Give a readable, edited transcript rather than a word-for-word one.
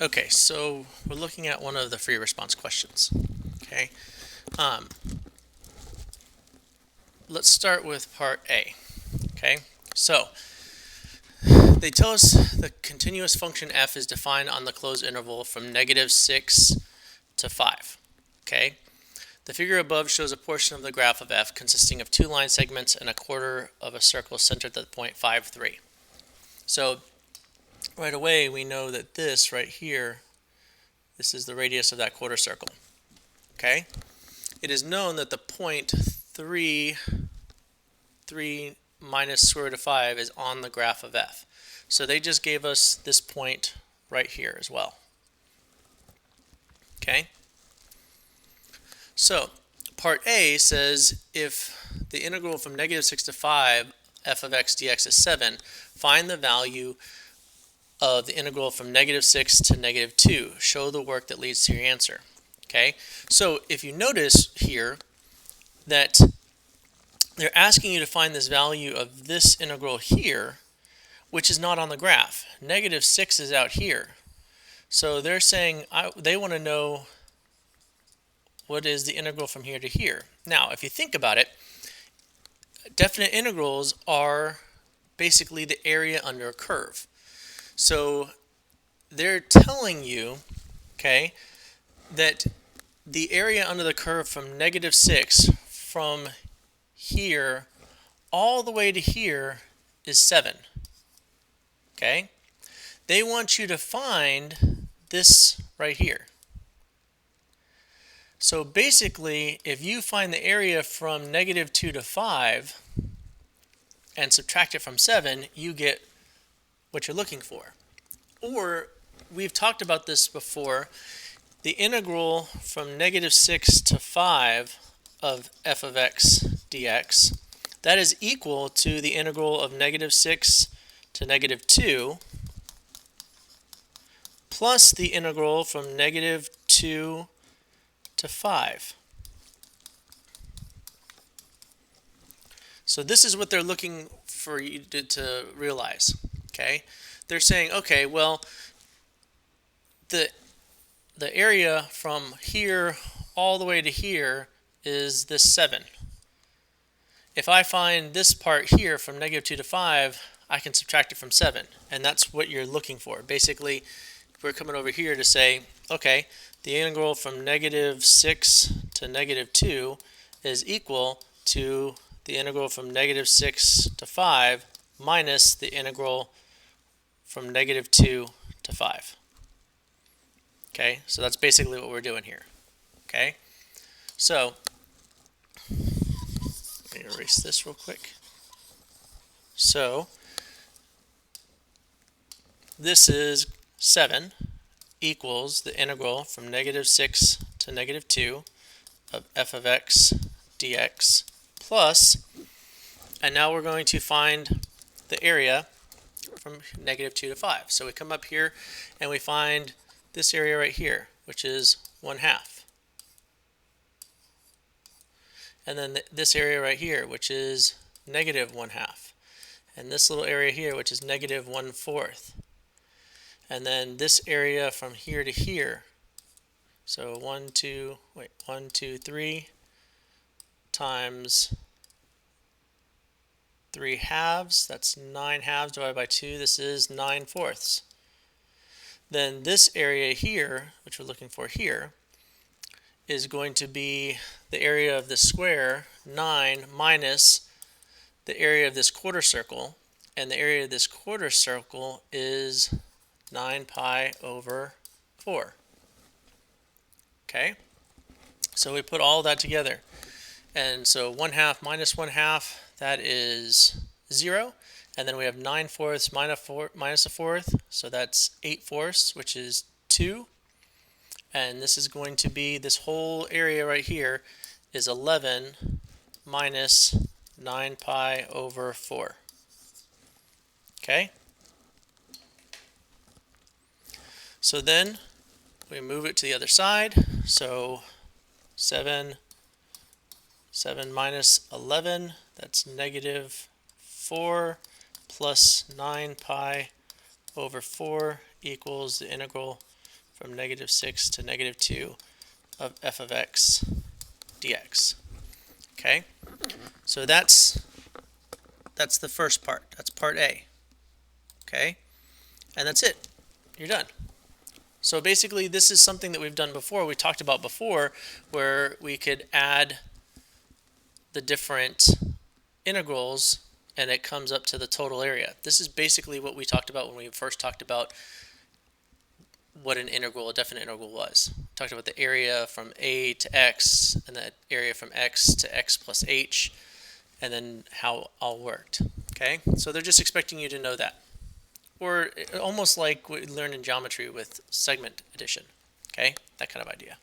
Okay, so we're looking at one of the free response questions. Okay, let's start with part A. Okay, so they tell us the continuous function f is defined on the closed interval from -6 to 5. Okay, the figure above shows a portion of the graph of f consisting of two line segments and a quarter of a circle centered at the point 5, 3. So right away we know that this right here, this is the radius of that quarter circle. Okay, it is known that the point 3 minus square root of 5 is on the graph of f. So they just gave us this point right here as well. Okay? So part A says if the integral from -6 to 5 f of x dx is 7, find the value of the integral from -6 to -2. Show the work that leads to your answer. Okay? So if you notice here that they're asking you to find this value of this integral here, which is not on the graph. -6 is out here. So they're saying they want to know what is the integral from here to here. Now, if you think about it, definite integrals are basically the area under a curve. So they're telling you, okay, that the area under the curve from -6 from here all the way to here is 7. Okay? They want you to find this right here. So basically, if you find the area from -2 to 5 and subtract it from 7, you get what you're looking for. Or, we've talked about this before, the integral from -6 to 5 of f of x dx, that is equal to the integral of -6 to -2 plus the integral from -2 to 5. So this is what they're looking for you to realize. Okay, they're saying, okay, well, the area from here all the way to here is this 7. If I find this part here from -2 to 5, I can subtract it from 7, and that's what you're looking for. Basically, we're coming over here to say, okay, the integral from -6 to -2 is equal to the integral from -6 to 5 minus the integral from -2 to 5. Okay, so that's basically what we're doing here. Okay, so let me erase this real quick. So this is 7 equals the integral from -6 to -2 of f of x dx plus, and now we're going to find the area from -2 to 5. So we come up here and we find this area right here, which is 1/2. And then this area right here, which is -1/2. And this little area here, which is -1/4. And then this area from here to here. So 1, 2, 3 times 3/2. That's 9/2 divided by 2. This is 9/4. Then this area here, which we're looking for here, is going to be the area of this square, 9, minus the area of this quarter circle. And the area of this quarter circle is 9 pi over 4. Okay? So we put all that together. And so 1/2 minus 1/2, that is 0. And then we have 9/4 minus a fourth, so that's 8/4, which is 2. And this is going to be, this whole area right here is 11 minus 9 pi over 4. Okay? So then we move it to the other side. So 7 minus 11, that's -4 plus 9 pi over 4 equals the integral from -6 to -2 of f of x dx. Okay, so that's the first part. That's part A. Okay, and that's it. You're done. So basically, this is something that we've done before. We talked about before, where we could add the different integrals and it comes up to the total area. This is basically what we talked about when we first talked about what an integral, a definite integral was. We talked about the area from a to x and the area from x to x plus h, and then how it all worked. Okay, so they're just expecting you to know that. Or almost like what we learned in geometry with segment addition. Okay, that kind of idea.